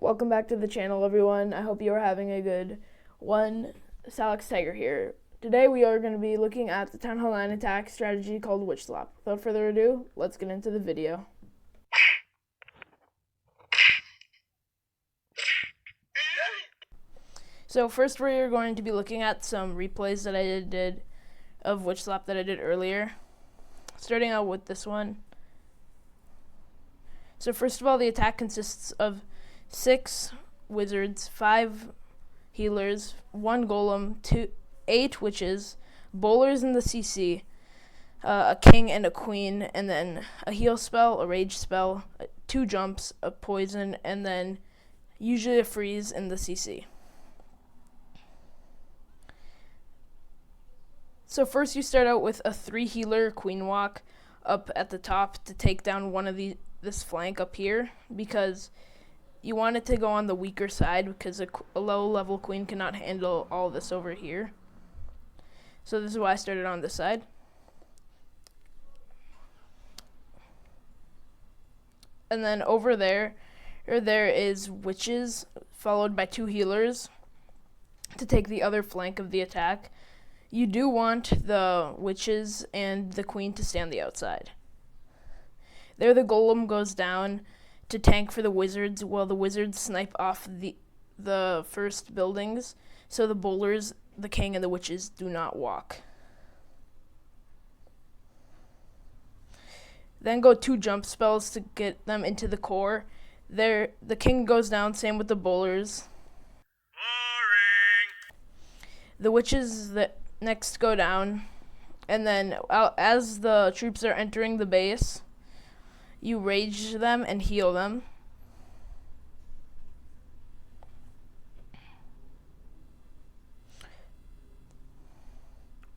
Welcome back to the channel, everyone. I hope you are having a good one. Salix Tiger here. Today we are going to be looking at the Town Hall 9 attack strategy called Witch Slap. Without further ado, let's get into the video. So first we're going to be looking at some replays that I did of Witch Slap that I did earlier. Starting out with this one. So first of all, the attack consists of 6 wizards, 5 healers, 1 golem, 8 witches, bowlers in the CC, a king and a queen, and then a heal spell, a rage spell, 2 jumps, a poison, and then usually a freeze in the CC. So first you start out with a 3 healer queen walk up at the top to take down one of this flank up here, because you want it to go on the weaker side because a low level queen cannot handle all this over here. So this is why I started on this side. And then over there is witches followed by 2 healers to take the other flank of the attack. You do want the witches and the queen to stay on the outside. There the golem goes down to tank for the wizards while the wizards snipe off the first buildings, so the bowlers, the king, and the witches do not walk. Then go 2 jump spells to get them into the core. There the king goes down, same with the bowlers. Boring. The witches that next go down, and then as the troops are entering the base, you rage them and heal them.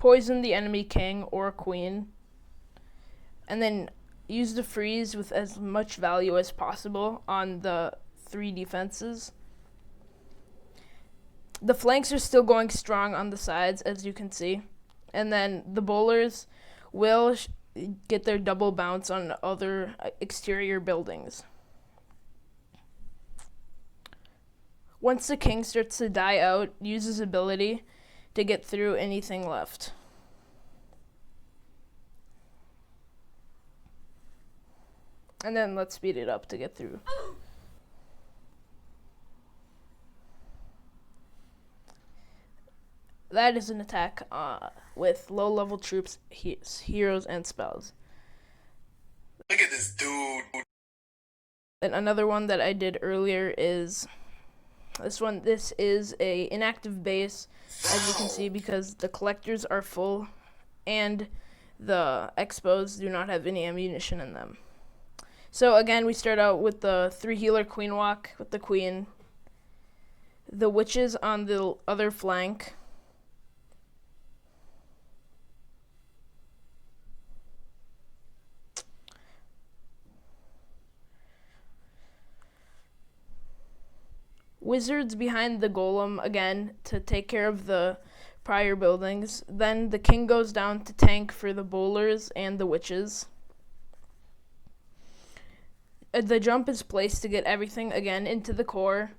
Poison the enemy king or queen. And then use the freeze with as much value as possible on the 3 defenses. The flanks are still going strong on the sides, as you can see. And then the bowlers will get their double bounce on other exterior buildings. Once the king starts to die out, use his ability to get through anything left. And then let's speed it up to get through. That is an attack with low-level troops, heroes, and spells. Look at this dude. And another one that I did earlier is this one. This is a inactive base, as you can see, because the collectors are full and the expos do not have any ammunition in them. So again, we start out with the 3 healer queen walk with the queen, the witches on the other flank, wizards behind the golem again to take care of the prior buildings. Then the king goes down to tank for the bowlers and the witches. The jump is placed to get everything again into the core.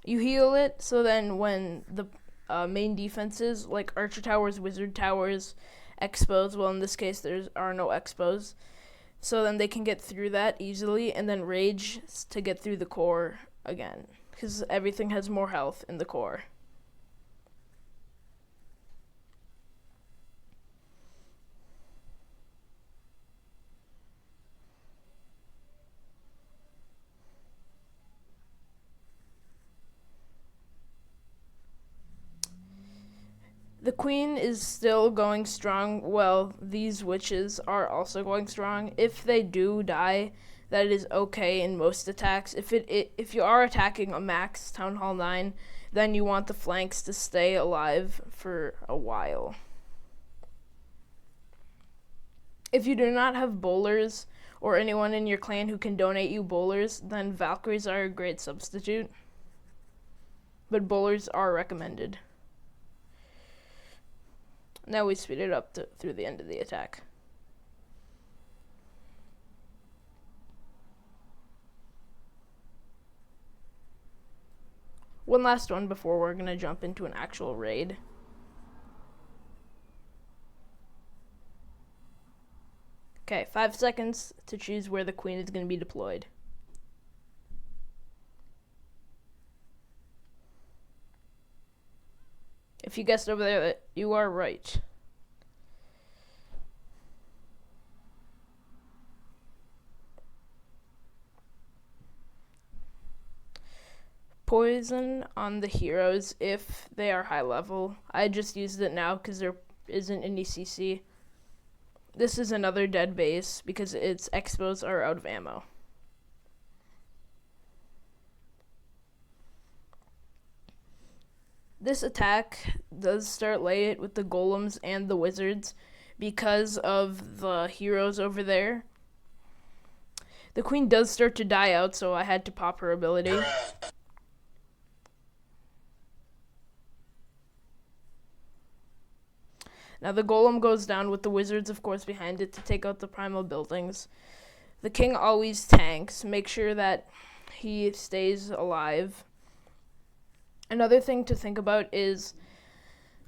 You heal it, so then when the main defenses like archer towers, wizard towers, expos, well in this case there are no expos, so then they can get through that easily, and then rage to get through the core again, because everything has more health in the core. The queen is still going strong. Well, these witches are also going strong. If they do die, that is okay in most attacks. If you are attacking a max Town Hall 9, then you want the flanks to stay alive for a while. If you do not have bowlers or anyone in your clan who can donate you bowlers, then Valkyries are a great substitute. But bowlers are recommended. Now we speed it up through the end of the attack. One last one before we're gonna jump into an actual raid. Okay, 5 seconds to choose where the queen is gonna be deployed. If you guessed over there, you are right. Poison on the heroes if they are high level. I just used it now because there isn't any CC. This is another dead base because its expos are out of ammo. This attack does start late with the golems and the wizards because of the heroes over there. The queen does start to die out, so I had to pop her ability. Now the golem goes down with the wizards, of course, behind it to take out the primal buildings. The king always tanks. Make sure that he stays alive. Another thing to think about is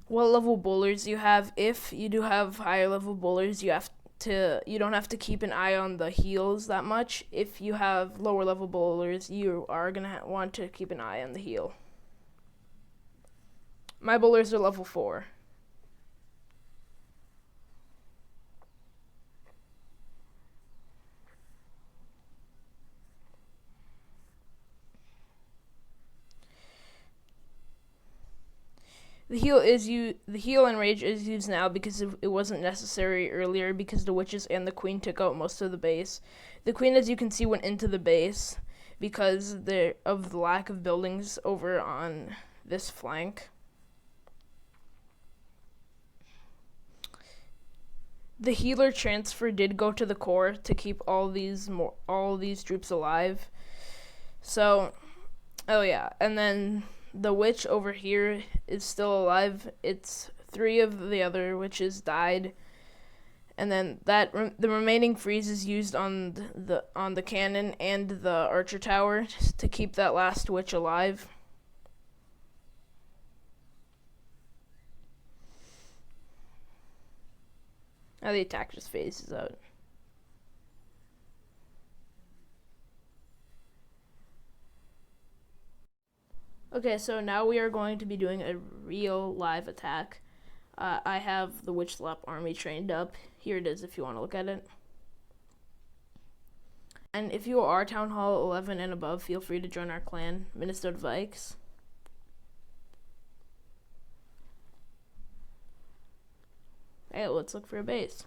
what level bowlers you have. If you do have higher level bowlers, you don't have to keep an eye on the heals that much. If you have lower level bowlers, you are gonna want to keep an eye on the heal. My bowlers are level 4. The heal and rage is used now because it wasn't necessary earlier because the witches and the queen took out most of the base. The queen, as you can see, went into the base because of the lack of buildings over on this flank. The healer transfer did go to the core to keep all these troops alive. So, oh yeah, and then the witch over here is still alive. It's 3 of the other witches died, and then the remaining freeze is used on the cannon and the archer tower to keep that last witch alive. Now the attack just phases out. Okay, so now we are going to be doing a real live attack. I have the Witch Slap army trained up. Here it is if you want to look at it. And if you are Town Hall 11 and above, feel free to join our clan, Minnesota Vikes. Hey, let's look for a base.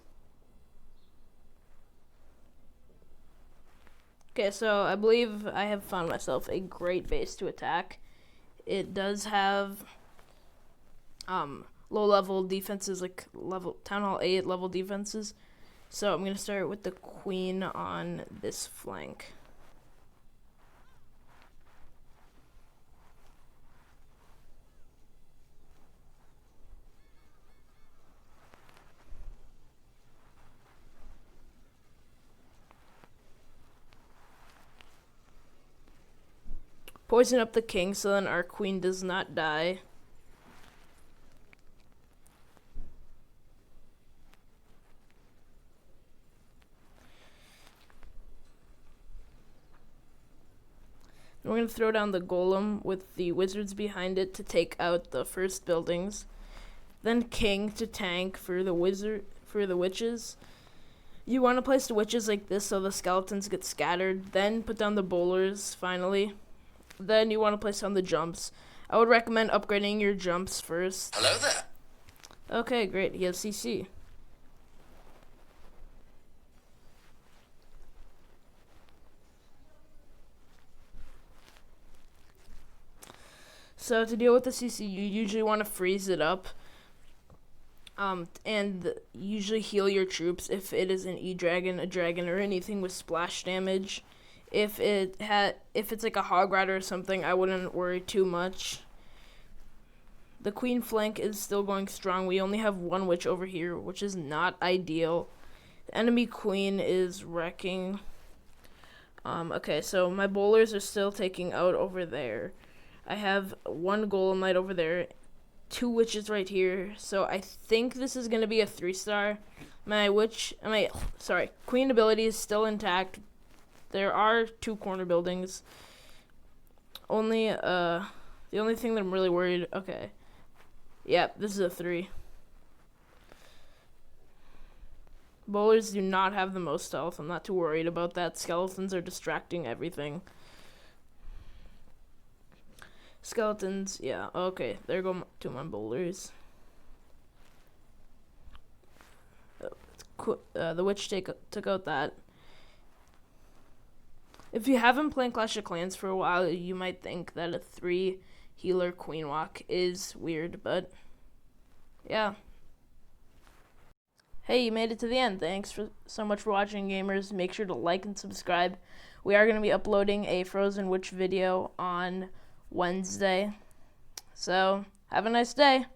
Okay, so I believe I have found myself a great base to attack. It does have low level defenses, like Town Hall 8 level defenses. So I'm going to start with the queen on this flank. Poison up the king so then our queen does not die. And we're going to throw down the golem with the wizards behind it to take out the first buildings. Then king to tank for the witches. You want to place the witches like this so the skeletons get scattered. Then put down the bowlers finally. Then you want to place on the jumps. I would recommend upgrading your jumps first. Hello there. Okay, great. He has CC. So to deal with the CC, you usually want to freeze it up. And usually heal your troops if it is an E-Dragon, a dragon, or anything with splash damage. If it's like a hog rider or something, I wouldn't worry too much. The queen flank is still going strong. We only have one witch over here, which is not ideal. The enemy queen is wrecking. Okay, so my bowlers are still taking out over there. I have one Golem Knight over there, 2 witches right here. So I think this is gonna be a 3-star. My queen ability is still intact. There are 2 corner buildings. The only thing that I'm really worried. Okay, yep, this is a 3. Bowlers do not have the most health. I'm not too worried about that. Skeletons are distracting everything. Skeletons, yeah, okay, there go 2 my bowlers. The witch took out that. If you haven't played Clash of Clans for a while, you might think that a 3 healer queen walk is weird, but yeah. Hey, you made it to the end. Thanks so much for watching, gamers. Make sure to like and subscribe. We are going to be uploading a Frozen Witch video on Wednesday. So, have a nice day.